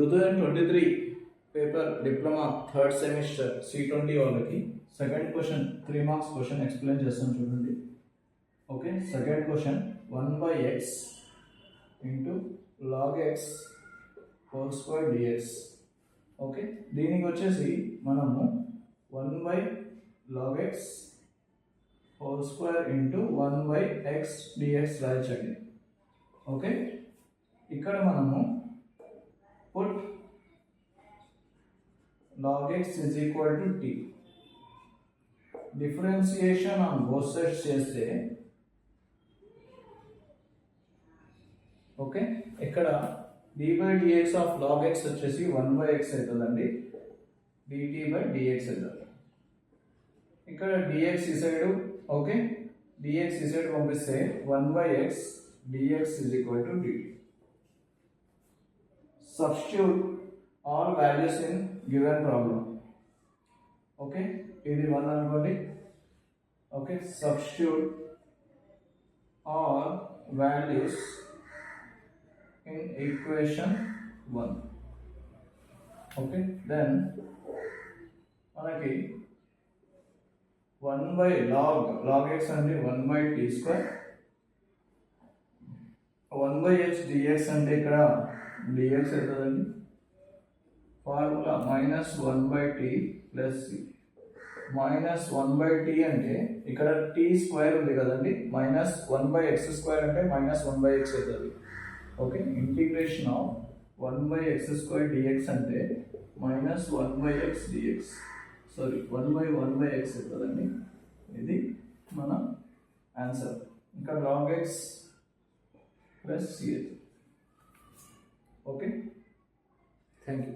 2023 paper diploma third semester C20 వాళ్ళకి second question 3 marks question explain చేస్తాను చూడండి. Okay, second question 1/x into log x whole square dx. Okay, దీనికి వచ్చేసి మనము 1/log x whole square into 1/x dx రాయించండి. Okay, ఇక్కడ మనము put log x is equal to t. Differentiation on both sides చేస్తే okay, ఇక్కడ d by dx of log x వచ్చేసి 1/x అవుతుందండి, dt by dx అవుతుంది. ఇక్కడ dx ఈ సైడ్, ఓకే, dx ఈ సైడ్ పంపిస్తే 1/x dx is equal to dt. Substitute all values in given problem. Okay, ఇది 1 అనుకోండి. Okay, substitute all values in equation 1. Okay, then మనకి 1/log x అంటే 1/t square, 1/x dx అంటే ఇక్కడ dx అవుతుందండి. Formula -1/t plus -1/t అంటే ఇక్కడ t square ఉంది కదండి, -1/x స్క్వేర్ అంటే -1/x అవుతుంది. Okay, integration of 1/x square dx అంటే -1/x dx, సారీ 1/1/x అవుతుందండి. ఇది మన ఆన్సర్. ఇంకా log x plus c. Okay, thank you.